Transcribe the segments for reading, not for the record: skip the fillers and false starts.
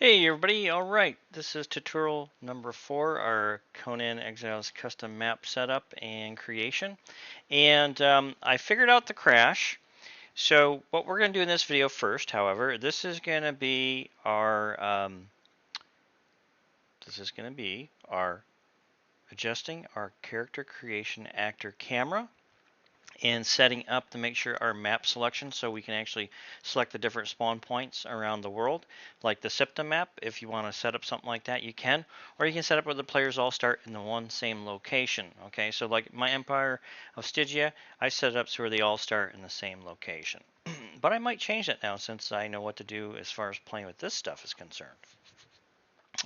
Hey everybody, alright, this is tutorial number 4, our Conan Exiles custom map setup and creation. And I figured out the crash. So what we're going to do in this video first, however, this is going to be our adjusting our character creation actor camera and setting up to make sure our map selection so we can actually select the different spawn points around the world, like the Septum map. If you want to set up something like that, you can, or you can set up where the players all start in the one same location. Okay, so like my Empire of Stygia, I set it up so where they all start in the same location. But I might change that now since I know what to do as far as playing with this stuff is concerned.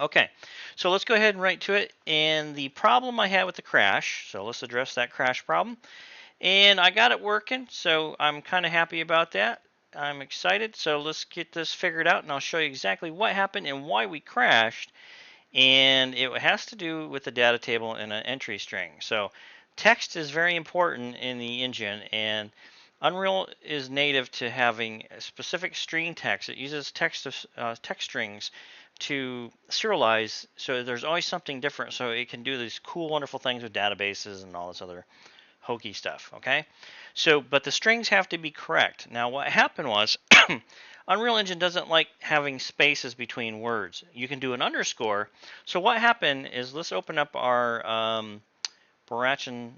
Okay, so let's go ahead and right to it. And the problem I had with the crash, so let's address that crash problem. And I got it working, so I'm kind of happy about that. I'm excited, so let's get this figured out and I'll show you exactly what happened and why we crashed. And it has to do with the data table and an entry string. So text is very important in the engine, and Unreal is native to having a specific string text. It uses text strings to serialize, so there's always something different, so it can do these cool, wonderful things with databases and all this other hokey stuff, okay? So, but the strings have to be correct. Now, what happened was, Unreal Engine doesn't like having spaces between words. You can do an underscore. So what happened is, let's open up our Barachan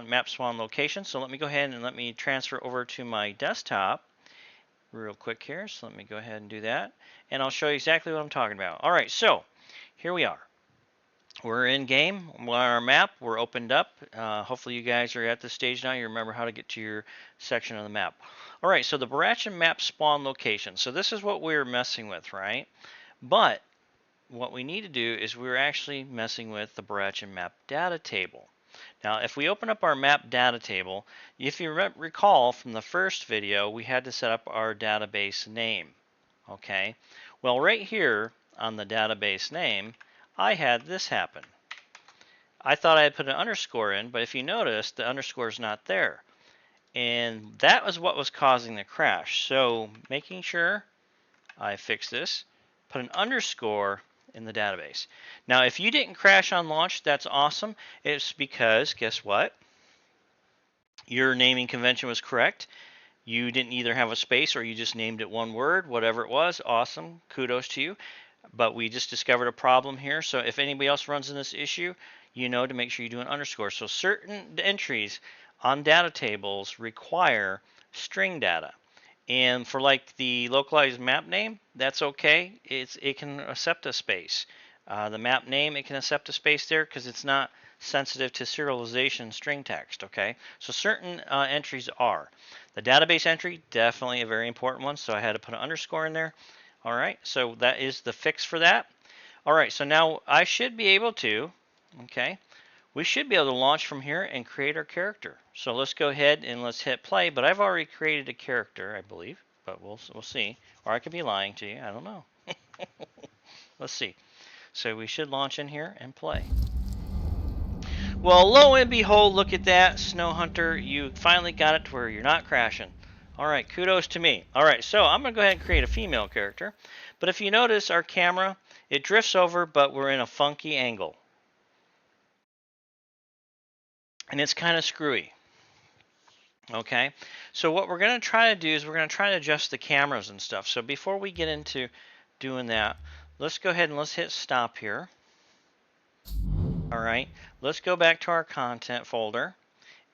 map spawn location. So let me go ahead and let me transfer over to my desktop real quick here. So let me go ahead and do that. And I'll show you exactly what I'm talking about. All right, so here we are. We're in game. We're on our map. We're opened up. Hopefully you guys are at this stage now. You remember how to get to your section of the map. All right, so the Barachan map spawn location. So this is what we're messing with, right? But what we need to do is we're actually messing with the Barachan map data table. Now, if we open up our map data table, if you recall from the first video, we had to set up our database name. Okay? Well, right here on the database name, I had this happen. I thought I had put an underscore in, but if you notice, the underscore is not there. And that was what was causing the crash. So making sure I fix this, put an underscore in the database. Now, if you didn't crash on launch, that's awesome. It's because, guess what? Your naming convention was correct. You didn't either have a space or you just named it one word, whatever it was. Awesome. Kudos to you. But we just discovered a problem here. So if anybody else runs in this issue, you know to make sure you do an underscore. So certain entries on data tables require string data. And for like the localized map name, that's okay. It can accept a space. The map name, it can accept a space there because it's not sensitive to serialization string text, okay? So certain entries are. The database entry, definitely a very important one, so I had to put an underscore in there. All right, so that is the fix for that. All right, so now I should be able to, okay, we should be able to launch from here and create our character. So let's go ahead and let's hit play, but I've already created a character, I believe, but we'll see. Or I could be lying to you, I don't know. Let's see. So we should launch in here and play. Well, lo and behold, look at that, Snow Hunter. You finally got it to where you're not crashing. All right, kudos to me. All right, so I'm going to go ahead and create a female character. But if you notice, our camera, it drifts over, but we're in a funky angle. And it's kind of screwy. Okay, so what we're going to try to do is we're going to try to adjust the cameras and stuff. So before we get into doing that, let's go ahead and let's hit stop here. All right, let's go back to our content folder.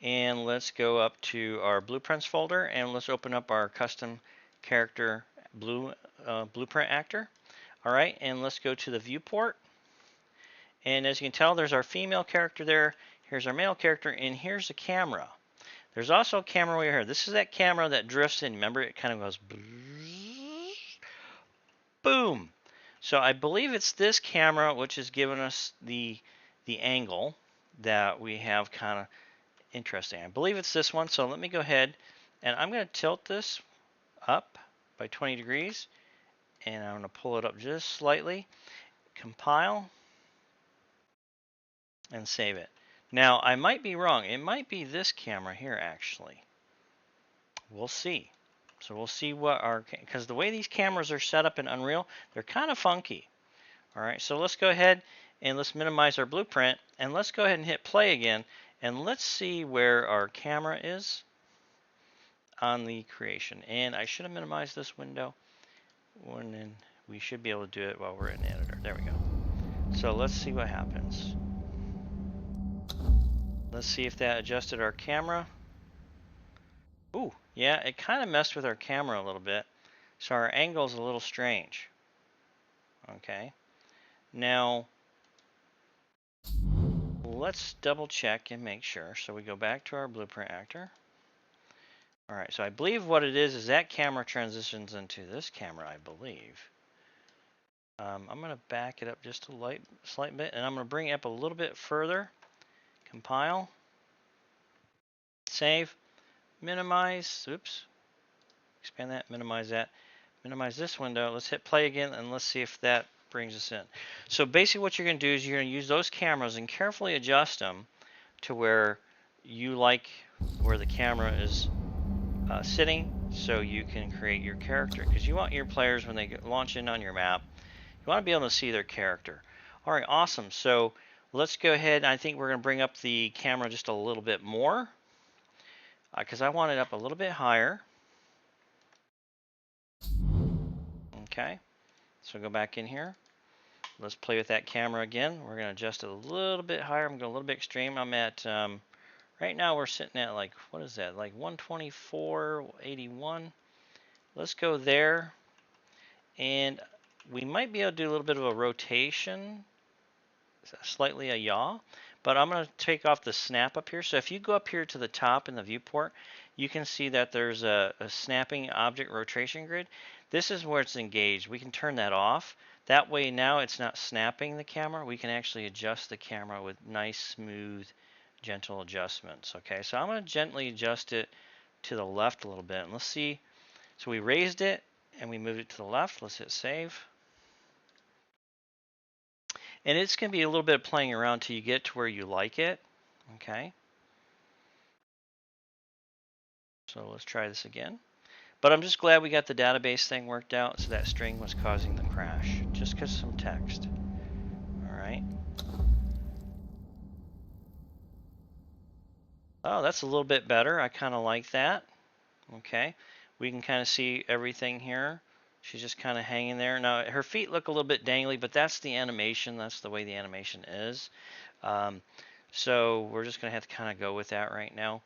And let's go up to our blueprints folder and let's open up our custom character blueprint actor. All right, and let's go to the viewport. And as you can tell, there's our female character there. Here's our male character, and here's the camera. There's also a camera over here. This is that camera that drifts in. Remember, it kind of goes boom. So I believe it's this camera which is giving us the angle that we have kind of interesting. I believe it's this one, so let me go ahead and I'm going to tilt this up by 20 degrees and I'm going to pull it up just slightly, compile, and save it. Now, I might be wrong. It might be this camera here, actually. We'll see. So we'll see what our, because the way these cameras are set up in Unreal, they're kind of funky. All right, so let's go ahead and let's minimize our blueprint, and let's go ahead and hit play again, and let's see where our camera is on the creation. And I should have minimized this window, and then we should be able to do it while we're in the editor. There we go. So let's see what happens. Let's see if that adjusted our camera. Ooh, yeah, it kind of messed with our camera a little bit. So our angle is a little strange. Okay. Now, let's double check and make sure. So we go back to our blueprint actor. All right, so I believe what it is that camera transitions into this camera, I believe. I'm going to back it up just a slight bit, and I'm going to bring it up a little bit further. Compile. Save. Minimize. Oops. Expand that, minimize that. Minimize this window. Let's hit play again, and let's see if that brings us in. So basically what you're going to do is you're going to use those cameras and carefully adjust them to where you like where the camera is sitting, so you can create your character. Because you want your players, when they launch in on your map, you want to be able to see their character. All right, awesome. So let's go ahead. I think we're going to bring up the camera just a little bit more because I want it up a little bit higher. Okay, so go back in here. Let's play with that camera again. We're going to adjust it a little bit higher. I'm going a little bit extreme. I'm at, right now we're sitting at like, what is that? Like 124.81. Let's go there. And we might be able to do a little bit of a rotation, slightly a yaw. But I'm going to take off the snap up here. So if you go up here to the top in the viewport, you can see that there's a snapping object rotation grid. This is where it's engaged. We can turn that off. That way now it's not snapping the camera. We can actually adjust the camera with nice, smooth, gentle adjustments. Okay, so I'm going to gently adjust it to the left a little bit. And let's see. So we raised it and we moved it to the left. Let's hit save. And it's going to be a little bit of playing around till you get to where you like it. Okay. So let's try this again. But I'm just glad we got the database thing worked out, so that string was causing the crash, just because some text. All right. Oh, that's a little bit better. I kind of like that. Okay. We can kind of see everything here. She's just kind of hanging there. Now, her feet look a little bit dangly, but that's the animation. That's the way the animation is. So we're just going to have to kind of go with that right now.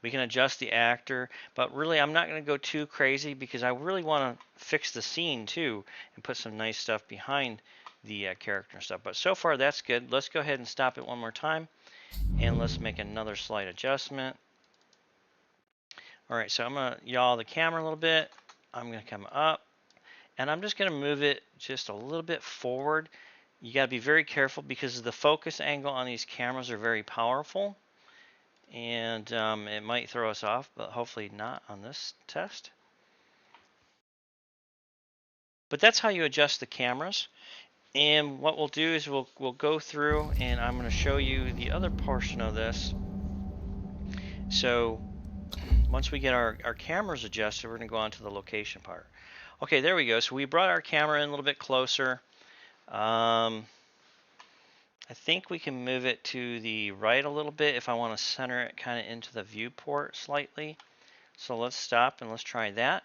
We can adjust the actor, but really I'm not going to go too crazy because I really want to fix the scene too and put some nice stuff behind the character and stuff. But so far that's good. Let's go ahead and stop it one more time and let's make another slight adjustment. All right, so I'm going to yaw the camera a little bit. I'm going to come up and I'm just going to move it just a little bit forward. You got to be very careful because the focus angle on these cameras are very powerful. And it might throw us off, but hopefully not on this test. But that's how you adjust the cameras. And what we'll do is we'll go through and I'm going to show you the other portion of this. So once we get our cameras adjusted, we're going to go on to the location part. Okay, there we go. So we brought our camera in a little bit closer. I think we can move it to the right a little bit if I want to center it kind of into the viewport slightly. So let's stop and let's try that.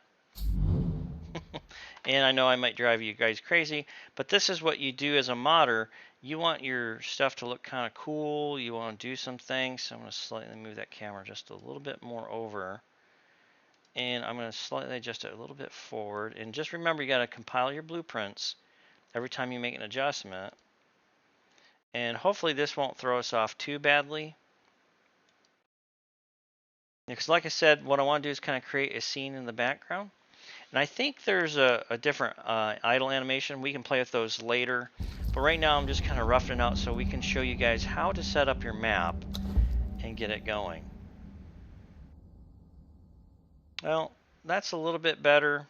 And I know I might drive you guys crazy, but this is what you do as a modder. You want your stuff to look kind of cool. You want to do some things. So I'm going to slightly move that camera just a little bit more over. And I'm going to slightly adjust it a little bit forward. And just remember, you got to compile your blueprints every time you make an adjustment. And hopefully this won't throw us off too badly. Because like I said, what I want to do is kind of create a scene in the background. And I think there's a different idle animation. We can play with those later. But right now I'm just kind of roughing it out so we can show you guys how to set up your map and get it going. Well, that's a little bit better.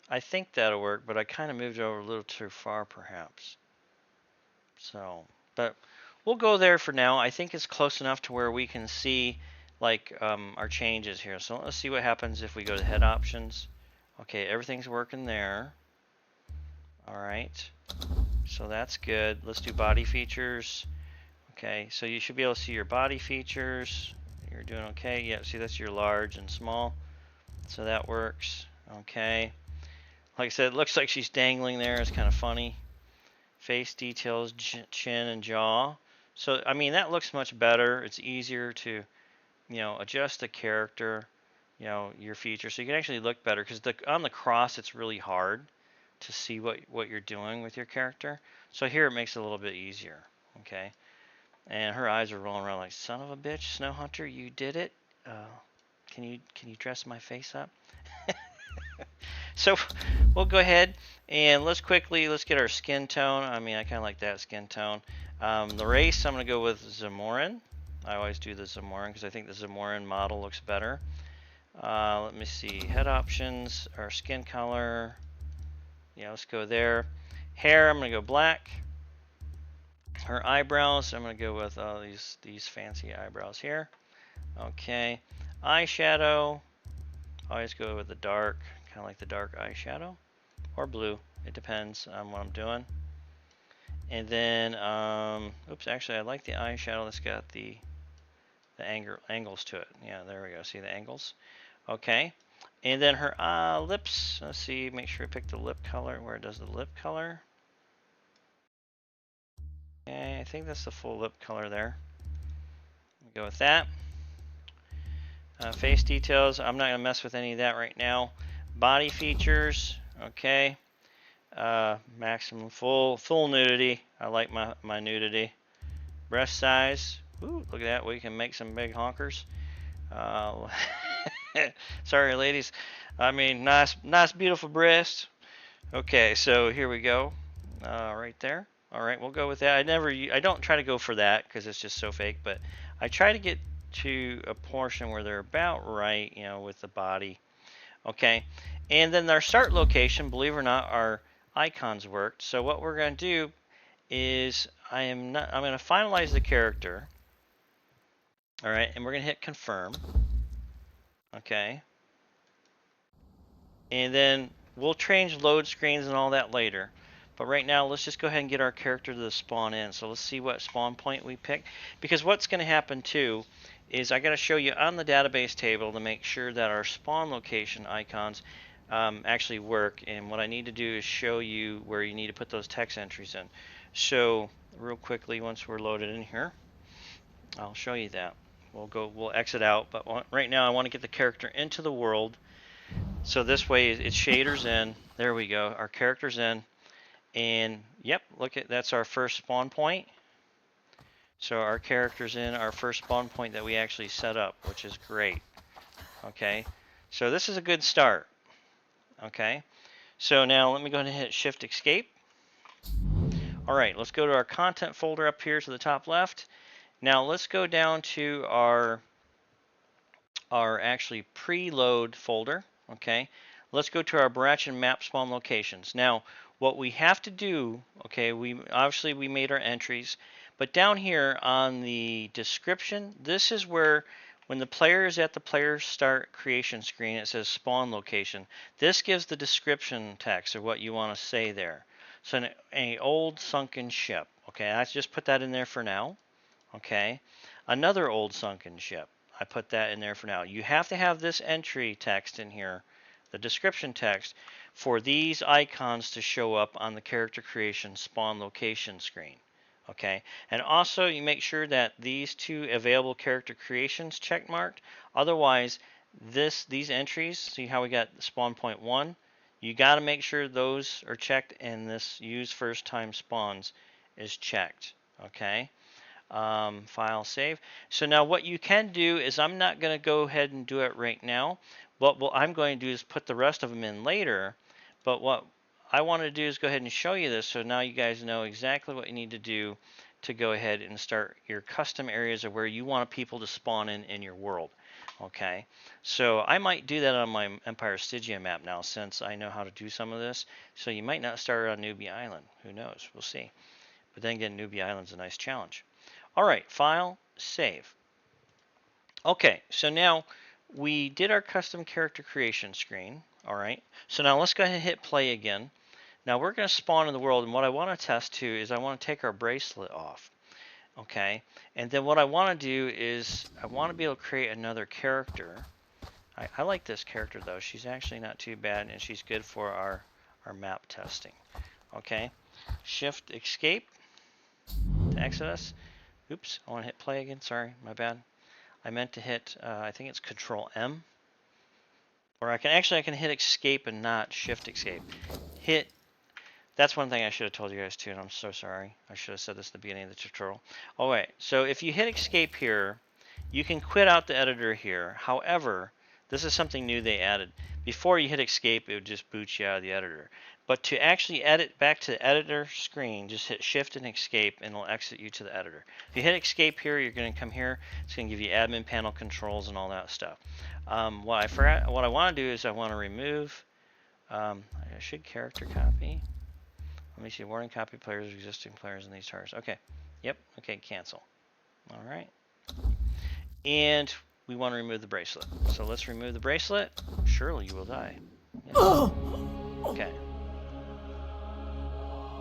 I think that'll work, but I kind of moved it over a little too far perhaps. So, but we'll go there for now. I think it's close enough to where we can see like our changes here. So let's see what happens if we go to head options. Okay, everything's working there. All right, so that's good. Let's do body features. Okay, so you should be able to see your body features. You're doing okay. Yeah, see that's your large and small. So that works. Okay. Like I said, it looks like she's dangling there. It's kind of funny. Face details, chin and jaw. So, I mean, that looks much better. It's easier to, adjust the character, your features. So you can actually look better because on the cross, it's really hard to see what you're doing with your character. So here it makes it a little bit easier. Okay. And her eyes are rolling around like, son of a bitch, Snow Hunter, you did it. Uh, can you dress my face up? So we'll go ahead and let's get our skin tone. I mean, I kind of like that skin tone. The race, I'm going to go with Zamoran. I always do the Zamoran because I think the Zamoran model looks better. Let me see. Head options, our skin color. Yeah, let's go there. Hair, I'm going to go black. Her eyebrows, I'm going to go with these fancy eyebrows here. Okay. Eyeshadow, always go with the dark, kind of like the dark eyeshadow. Or blue. It depends on what I'm doing. And then, oops, actually I like the eyeshadow that's got the angles to it. Yeah, there we go. See the angles? Okay. And then her lips. Let's see, make sure I pick the lip color. Where does the lip color? Okay, I think that's the full lip color there. Go with that. Face details. I'm not going to mess with any of that right now. Body features. Okay. Maximum full nudity. I like my nudity. Breast size. Ooh, look at that. We can make some big honkers. Uh, sorry, ladies. I mean, nice, beautiful breast. Okay, so here we go. Right there. All right, we'll go with that. I don't try to go for that because it's just so fake, but I try to get to a portion where they're about right, with the body. Okay, and then our start location, believe it or not, our icons worked. So what we're going to do is I'm going to finalize the character. All right, and we're going to hit confirm. Okay. And then we'll change load screens and all that later. But right now, let's just go ahead and get our character to spawn in. So let's see what spawn point we pick. Because what's going to happen too is I got to show you on the database table to make sure that our spawn location icons actually work. And what I need to do is show you where you need to put those text entries in. So real quickly, once we're loaded in here, I'll show you that. We'll exit out. But right now, I want to get the character into the world. So this way it's shaders in. There we go. Our character's in. And yep, look at that's our first spawn point. So our character's in our first spawn point that we actually set up, which is great. Okay. So this is a good start. Okay. So now let me go ahead and hit Shift Escape. All right, let's go to our content folder up here to the top left. Now let's go down to our actually preload folder. Okay, let's go to our branch and map spawn locations. Now, what we have to do, okay, we made our entries, but down here on the description, this is where when the player is at the player start creation screen, it says spawn location. This gives the description text of what you want to say there. So an old sunken ship. Okay, I just put that in there for now. Okay, another old sunken ship. I put that in there for now. You have to have this entry text in here, the description text, for these icons to show up on the character creation spawn location screen. Okay, and also you make sure that these two available character creations check marked. Otherwise, these entries, see how we got spawn point 1, you got to make sure those are checked and this use first time spawns is checked. Okay. File save. So now what you can do is I'm not going to go ahead and do it right now. What I'm going to do is put the rest of them in later. But what I want to do is go ahead and show you this so now you guys know exactly what you need to do to go ahead and start your custom areas of where you want people to spawn in your world. Okay, so I might do that on my Empire Stygia map now since I know how to do some of this. So you might not start on Newbie Island. Who knows? We'll see. But then again, Newbie Island's a nice challenge. All right, file, save. Okay, so now we did our custom character creation screen. All right, so now let's go ahead and hit play again. Now we're going to spawn in the world, and what I want to test too is I want to take our bracelet off. Okay, and then what I want to do is I want to be able to create another character. I like this character though. She's actually not too bad, and she's good for our map testing. Okay, Shift Escape to exit us. Oops, I want to hit play again. Sorry, my bad. I meant to hit, I think it's Control M. Or I can hit Escape and not Shift Escape. Hit, that's one thing I should have told you guys too, and I'm so sorry. I should have said this at the beginning of the tutorial. Oh wait, so if you hit Escape here, you can quit out the editor here. However, this is something new they added. Before you hit Escape, it would just boot you out of the editor. But to actually edit back to the editor screen, just hit Shift and Escape, and it'll exit you to the editor. If you hit Escape here, you're going to come here. It's going to give you admin panel controls and all that stuff. What I want to do is I want to remove. I should character copy. Let me see. Warning: copy players, existing players in these charts. Okay. Yep. Okay. Cancel. All right. And we want to remove the bracelet. So let's remove the bracelet. Surely you will die. Yes. Okay.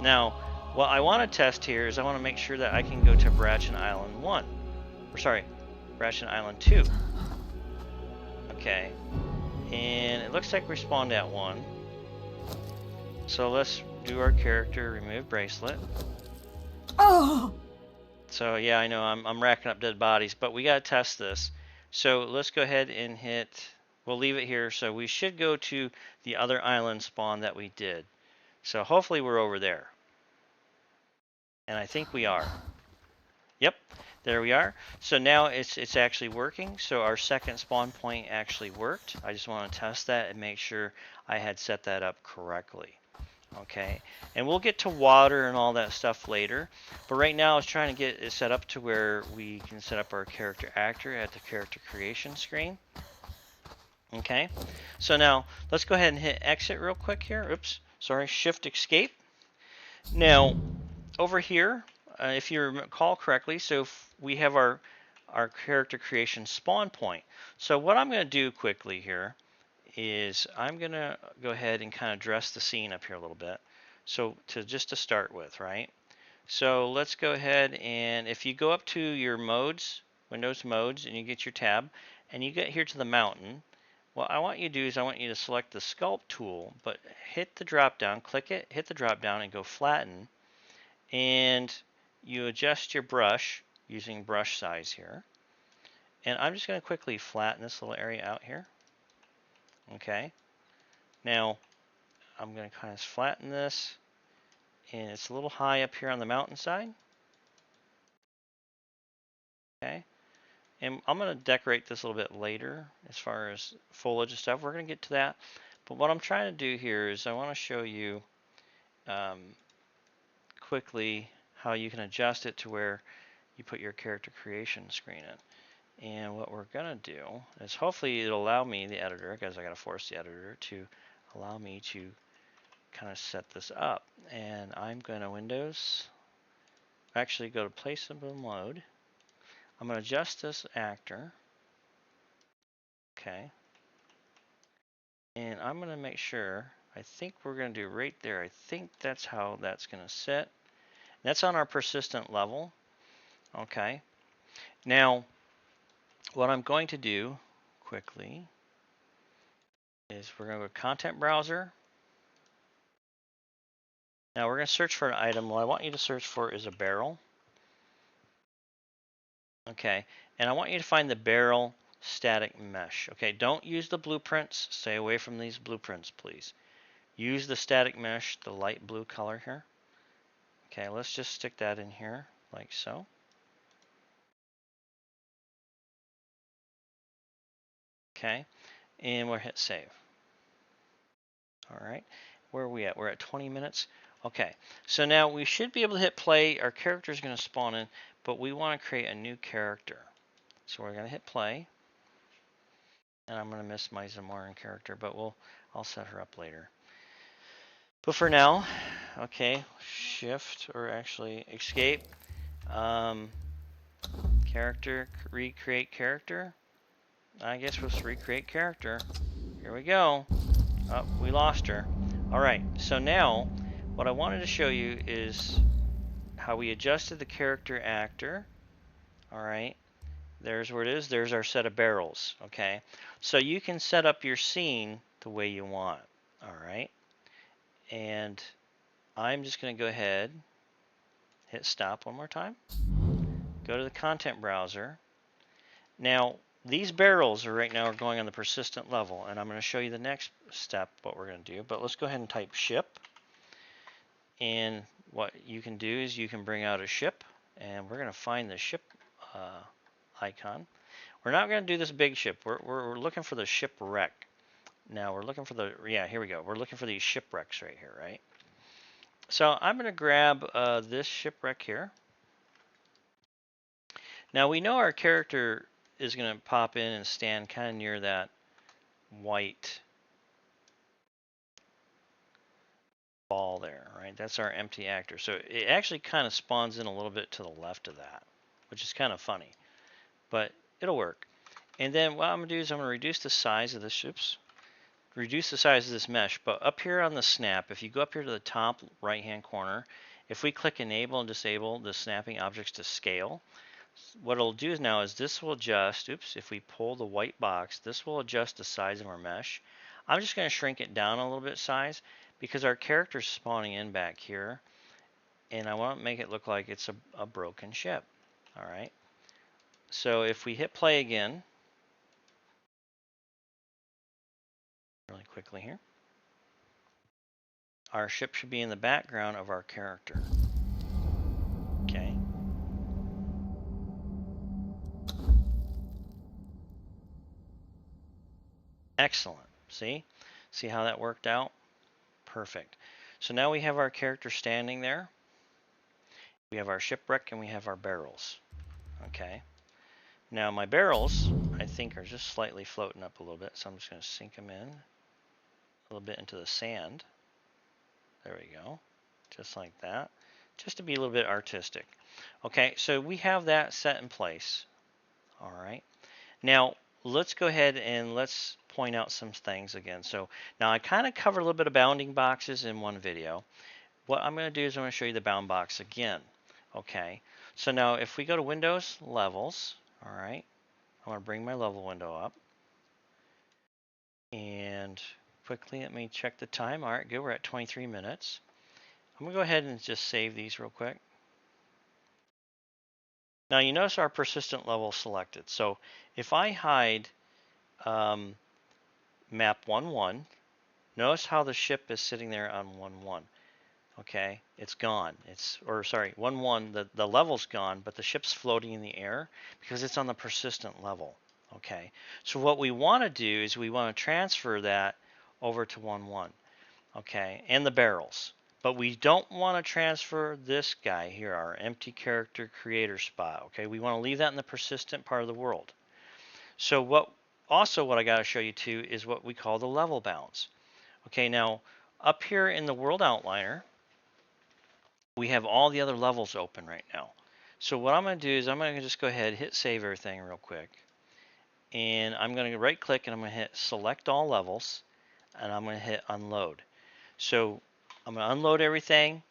Now, what I want to test here is I want to make sure that I can go to Bratchen Island 1. Or sorry, Bratchen Island 2. Okay. And it looks like we spawned at 1. So let's do our character, remove bracelet. Oh! So yeah, I know I'm racking up dead bodies, but we got to test this. So let's go ahead and hit, we'll leave it here. So we should go to the other island spawn that we did. So hopefully we're over there. And I think we are. Yep, there we are. So now it's actually working. So our second spawn point actually worked. I just want to test that and make sure I had set that up correctly. Okay, and we'll get to water and all that stuff later. But right now I was trying to get it set up to where we can set up our character actor at the character creation screen. Okay, so now let's go ahead and hit exit real quick here. Oops, sorry, Shift Escape. Now, over here, if you recall correctly, so we have our character creation spawn point. So what I'm going to do quickly here is I'm going to go ahead and kind of dress the scene up here a little bit. So just to start with, right? So let's go ahead, and if you go up to your modes, Windows modes, and you get your tab, and you get here to the mountain, what I want you to do is I want you to select the sculpt tool, but hit the drop down, click it, hit the drop down, and go flatten. And you adjust your brush using brush size here. And I'm just going to quickly flatten this little area out here. Okay. Now, I'm going to kind of flatten this. And it's a little high up here on the mountainside. Okay. And I'm going to decorate this a little bit later as far as foliage and stuff. We're going to get to that. But what I'm trying to do here is I want to show you quickly how you can adjust it to where you put your character creation screen in. And what we're going to do is hopefully it'll allow me, the editor, because I got to force the editor to allow me to kind of set this up. And I'm going to Windows, actually go to placeable mode. I'm going to adjust this actor. Okay. And I'm going to make sure, I think we're going to do right there. I think that's how that's going to sit. That's on our persistent level. Okay. Now, what I'm going to do quickly is we're going to go to Content Browser. Now we're going to search for an item. What I want you to search for is a barrel. Okay, and I want you to find the barrel static mesh. Okay, don't use the blueprints. Stay away from these blueprints, please. Use the static mesh, the light blue color here. Okay, let's just stick that in here like so. Okay, and we'll hit save. All right, where are we at? We're at 20 minutes. Okay, so now we should be able to hit play. Our character is going to spawn in, but we want to create a new character. So we're going to hit play. And I'm going to miss my Zamoran character, but I'll set her up later. But for now, okay, shift, or actually escape, character, recreate character. I guess we'll recreate character. Here we go. Oh, we lost her. Alright, so now what I wanted to show you is how we adjusted the character actor. Alright, there's where it is. There's our set of barrels. Okay, so you can set up your scene the way you want. Alright, and I'm just going to go ahead, hit stop one more time, go to the content browser. Now, these barrels are right now are going on the persistent level, and I'm going to show you the next step, what we're going to do. But let's go ahead and type ship. And what you can do is you can bring out a ship, and we're going to find the ship icon. We're not going to do this big ship. We're looking for the shipwreck. Now we're looking for the, yeah, here we go. We're looking for these shipwrecks right here, right? So I'm going to grab this shipwreck here. Now we know our character is going to pop in and stand kind of near that white ball there, right? That's our empty actor. So it actually kind of spawns in a little bit to the left of that, which is kind of funny, but it'll work. And then what I'm going to do is I'm going to reduce the size of this, reduce the size of this mesh. But up here on the snap, if you go up here to the top right-hand corner, if we click enable and disable the snapping objects to scale, what it'll do now is this will adjust, oops, if we pull the white box, this will adjust the size of our mesh. I'm just going to shrink it down a little bit size because our character's spawning in back here, and I want to make it look like it's a broken ship. All right. So if we hit play again, really quickly here, our ship should be in the background of our character. Okay. Excellent. See? See how that worked out? Perfect. So now we have our character standing there. We have our shipwreck and we have our barrels. Okay. Now my barrels, I think, are just slightly floating up a little bit, so I'm just going to sink them in a little bit into the sand. There we go. Just like that. Just to be a little bit artistic. Okay, so we have that set in place. All right. Now, let's go ahead and let's point out some things again. So now I kind of covered a little bit of bounding boxes in one video. What I'm going to do is I'm going to show you the bound box again. Okay, so now if we go to Windows, Levels, all right, I want to bring my level window up. And quickly, let me check the time. All right, good, we're at 23 minutes. I'm going to go ahead and just save these real quick. Now you notice our persistent level selected. So if I hide map 1-1, notice how the ship is sitting there on 1-1. Okay, it's gone. Or sorry, 1-1, the level's gone, but the ship's floating in the air because it's on the persistent level. Okay, so what we want to do is we want to transfer that over to 1-1. Okay, and the barrels. But we don't want to transfer this guy here, our empty character creator spot. Okay, we want to leave that in the persistent part of the world. So what I got to show you too is what we call the level bounds. Okay, now up here in the world outliner, we have all the other levels open right now. So what I'm going to do is I'm going to just go ahead, hit save everything real quick. And I'm going to right click and I'm going to hit select all levels. And I'm going to hit unload. So I'm going to unload everything.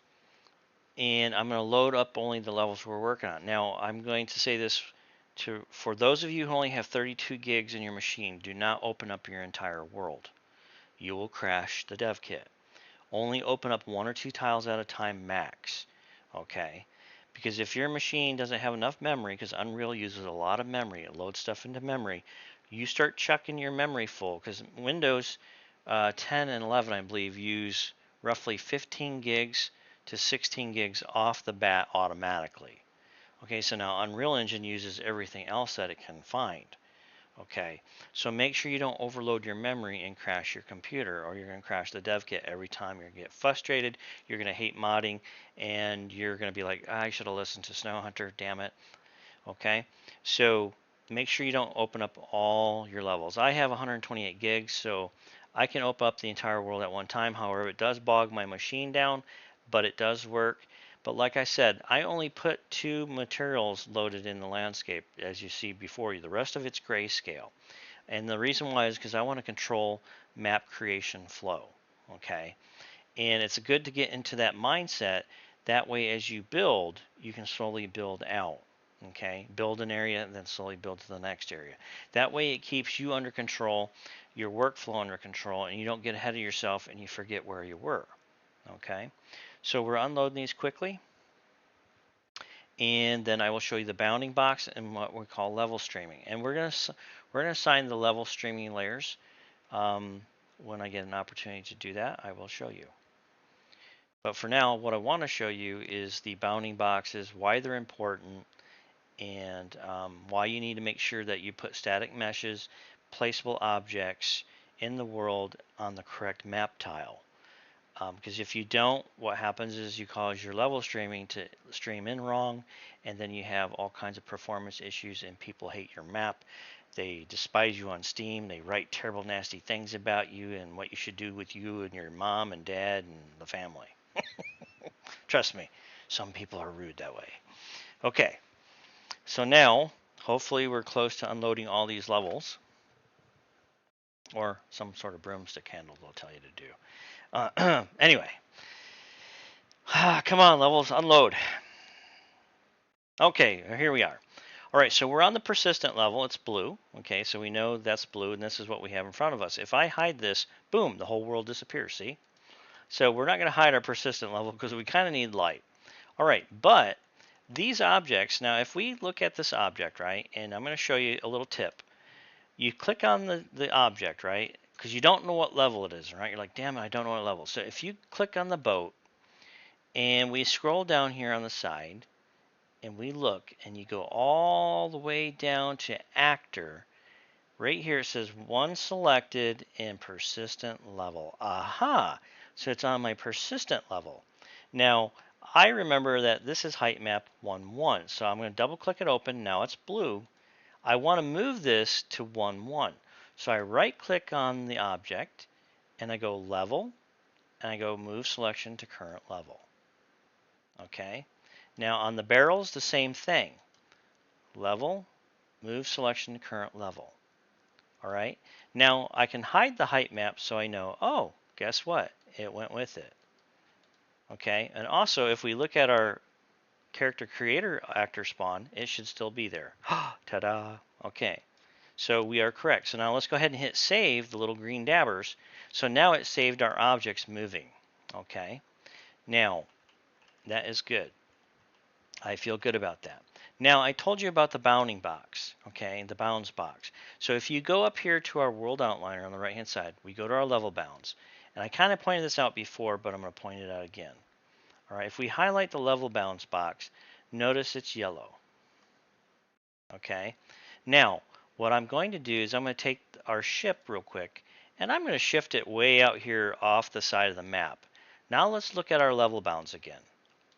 And I'm going to load up only the levels we're working on. Now I'm going to say this for those of you who only have 32 gigs in your machine, do not open up your entire world. You will crash the dev kit. Only open up 1 or 2 tiles at a time max, okay? Because if your machine doesn't have enough memory, because Unreal uses a lot of memory, it loads stuff into memory, you start chucking your memory full, because Windows 10 and 11, I believe, use roughly 15 gigs to 16 gigs off the bat automatically. Okay, so now Unreal Engine uses everything else that it can find. Okay, so make sure you don't overload your memory and crash your computer, or you're going to crash the dev kit every time. You're going to get frustrated, you're going to hate modding, and you're going to be like, I should have listened to Snow Hunter, damn it. Okay, so make sure you don't open up all your levels. I have 128 gigs, so I can open up the entire world at one time. However, it does bog my machine down, but it does work. But like I said, I only put 2 materials loaded in the landscape, as you see before you. The rest of it's grayscale. And the reason why is because I want to control map creation flow. Okay. And it's good to get into that mindset. That way, as you build, you can slowly build out. Okay, build an area and then slowly build to the next area. That way, it keeps you under control, your workflow under control, and you don't get ahead of yourself and you forget where you were. Okay, so we're unloading these quickly, and then I will show you the bounding box and what we call level streaming. And we're gonna assign the level streaming layers. When I get an opportunity to do that, I will show you. But for now, what I want to show you is the bounding boxes, why they're important, and why you need to make sure that you put static meshes, placeable objects in the world on the correct map tile. Because if you don't, what happens is you cause your level streaming to stream in wrong, and then you have all kinds of performance issues, and people hate your map. They despise you on Steam. They write terrible, nasty things about you and what you should do with you and your mom and dad and the family. Trust me, some people are rude that way. Okay, so now hopefully we're close to unloading all these levels, or some sort of broomstick handle they'll tell you to do. Anyway, come on, levels, unload. Okay, here we are. All right, so we're on the persistent level. It's blue. Okay, so we know that's blue, and this is what we have in front of us. If I hide this, boom, the whole world disappears, see? So we're not going to hide our persistent level because we kind of need light. All right, but these objects, now if we look at this object, right, and I'm going to show you a little tip. You click on the object, right, because you don't know what level it is, right? You're like, damn it, I don't know what level. So if you click on the boat and we scroll down here on the side and we look and you go all the way down to actor, right here it says one selected and persistent level. Aha! So it's on my persistent level. Now, I remember that this is height map 1-1. So I'm going to double click it open. Now it's blue. I want to move this to 1-1. So I right click on the object and I go level and I go move selection to current level. Okay. Now on the barrels, the same thing. Level, move selection to current level. All right. Now I can hide the height map so I know, oh, guess what? It went with it. Okay. And also if we look at our character creator actor spawn, it should still be there. Ta-da. Okay. So we are correct. So now let's go ahead and hit save, the little green dabbers. So now it saved our objects moving. Okay. Now, that is good. I feel good about that. Now, I told you about the bounding box, okay, the bounds box. So if you go up here to our world outliner on the right-hand side, we go to our level bounds. And I kind of pointed this out before, but I'm going to point it out again. All right, if we highlight the level bounds box, notice it's yellow. Okay. Now, what I'm going to do is I'm going to take our ship real quick, and I'm going to shift it way out here off the side of the map. Now let's look at our level bounds again.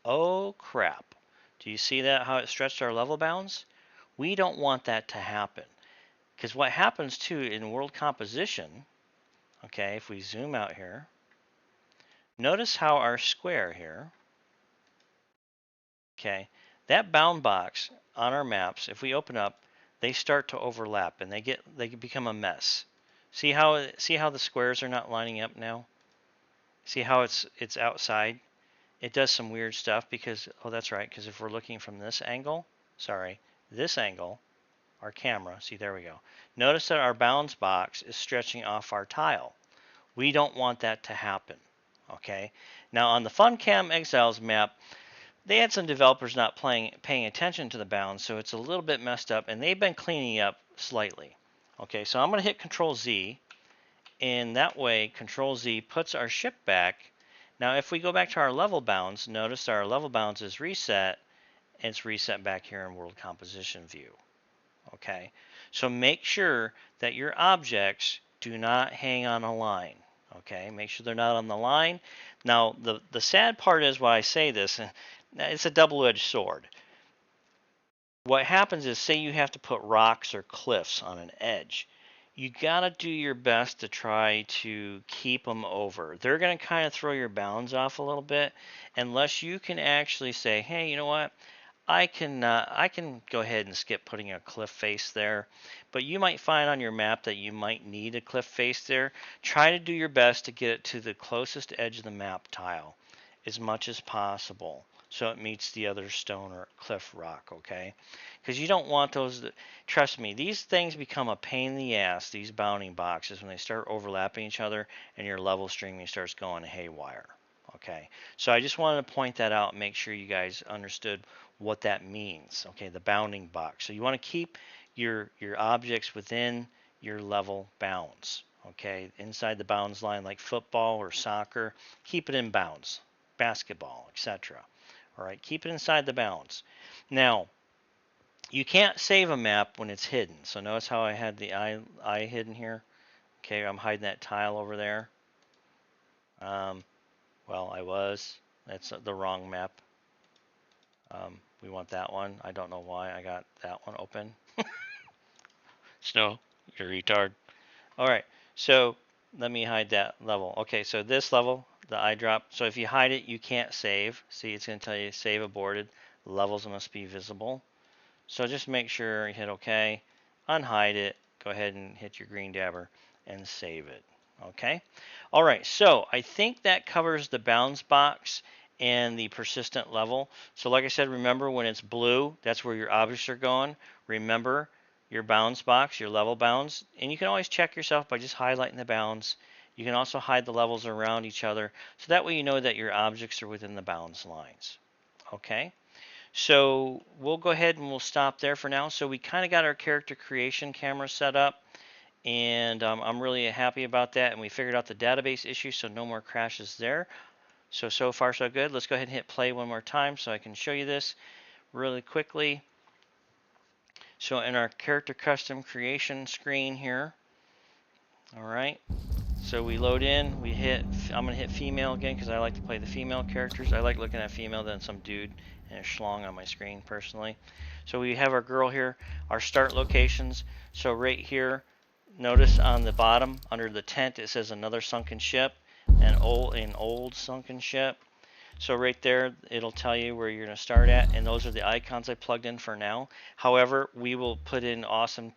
Oh crap. Do you see that, how it stretched our level bounds? We don't want that to happen. Because what happens too in world composition, okay, if we zoom out here, notice how our square here, okay, that bound box on our maps, if we open up, they start to overlap and they become a mess. See how the squares are not lining up now? See how it's outside? It does some weird stuff because, oh, that's right, because if we're looking from this angle, this angle, our camera, see, there we go. Notice that our bounds box is stretching off our tile. We don't want that to happen, okay? Now on the FunCam Exiles map, they had some developers not paying attention to the bounds, so it's a little bit messed up, and they've been cleaning up slightly. Okay, so I'm going to hit Control Z, and that way Control Z puts our ship back. Now if we go back to our level bounds, notice our level bounds is reset, and it's reset back here in World Composition View. Okay, so make sure that your objects do not hang on a line. Okay, make sure they're not on the line. Now the sad part is why I say this, it's a double-edged sword. What happens is, say you have to put rocks or cliffs on an edge. You gotta do your best to try to keep them over. They're gonna kind of throw your bounds off a little bit, unless you can actually say, hey, you know what? I can go ahead and skip putting a cliff face there, but you might find on your map that you might need a cliff face there. Try to do your best to get it to the closest edge of the map tile as much as possible so it meets the other stone or cliff rock, okay? Because you don't want those. Trust me, these things become a pain in the ass, these bounding boxes, when they start overlapping each other and your level streaming starts going haywire. Okay, so I just wanted to point that out and make sure you guys understood what that means. Okay, the bounding box. So you want to keep your objects within your level bounds. Okay, inside the bounds line, like football or soccer, keep it in bounds. Basketball, etc. All right, keep it inside the bounds. Now, you can't save a map when it's hidden. So notice how I had the eye hidden here. Okay, I'm hiding that tile over there. Um, well, I was. That's the wrong map. We want that one. I don't know why I got that one open. Snow, you're a retard. All right, so let me hide that level. Okay, so this level, the eye drop. So if you hide it, you can't save. See, it's going to tell you save aborted. Levels must be visible. So just make sure you hit OK, unhide it, go ahead and hit your green dabber and save it. Okay. All right. So I think that covers the bounds box and the persistent level. So like I said, remember when it's blue, that's where your objects are going. Remember your bounds box, your level bounds, and you can always check yourself by just highlighting the bounds. You can also hide the levels around each other, so that way you know that your objects are within the bounds lines. Okay. So we'll go ahead and we'll stop there for now. So we kind of got our character creation camera set up, and I'm really happy about that. And we figured out the database issue, so no more crashes there. So far so good. Let's go ahead and hit play one more time so I can show you this really quickly. So in our character custom creation screen here, all right. So we load in, I'm gonna hit female again because I like to play the female characters. I like looking at female than some dude and a schlong on my screen personally. So we have our girl here, our start locations. So right here, notice on the bottom under the tent it says another sunken ship, an old sunken ship. So right there, it'll tell you where you're going to start at, and those are the icons I plugged in for now. However, we will put in awesome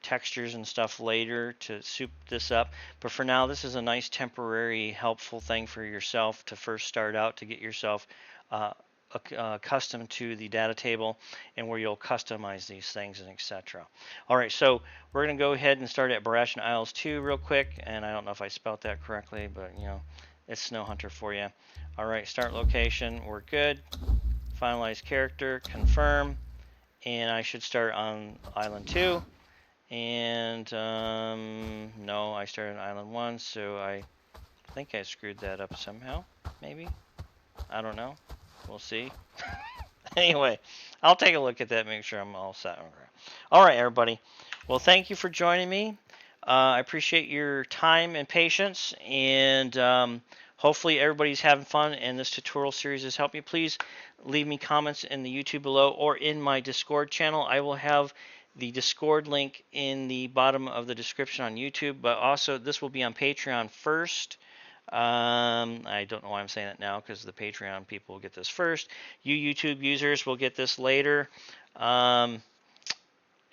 textures and stuff later to soup this up. But for now, this is a nice temporary helpful thing for yourself to first start out to get yourself uh, accustomed to the data table and where you'll customize these things and etc. All right, so we're going to go ahead and start at Barashan Isles 2 real quick, and I don't know if I spelled that correctly, but you know, it's Snow Hunter for you. All right, start location, we're good. Finalize character, confirm, and I should start on Island 2. And no, I started on Island 1, so I think I screwed that up somehow, maybe. I don't know. We'll see. Anyway, I'll take a look at that, make sure I'm all set. All right, everybody. Well, thank you for joining me. I appreciate your time and patience, and hopefully everybody's having fun and this tutorial series has helped you. Please leave me comments in the YouTube below or in my Discord channel. I will have the Discord link in the bottom of the description on YouTube, but also this will be on Patreon first. I don't know why I'm saying that now because the Patreon people will get this first. You YouTube users will get this later.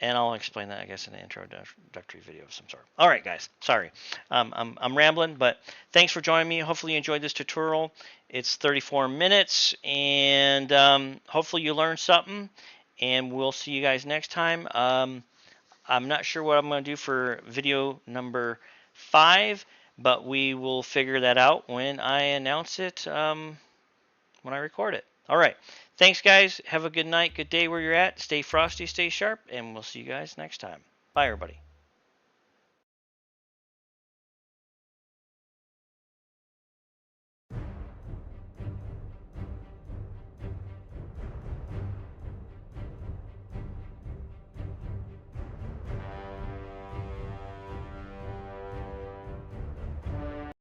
And I'll explain that, I guess, in an introductory video of some sort. All right, guys. Sorry. I'm rambling, but thanks for joining me. Hopefully you enjoyed this tutorial. It's 34 minutes, and hopefully you learned something. And we'll see you guys next time. I'm not sure what I'm going to do for video number 5, but we will figure that out when I announce it, when I record it. All right. Thanks, guys. Have a good night, good day where you're at. Stay frosty, stay sharp, and we'll see you guys next time. Bye, everybody.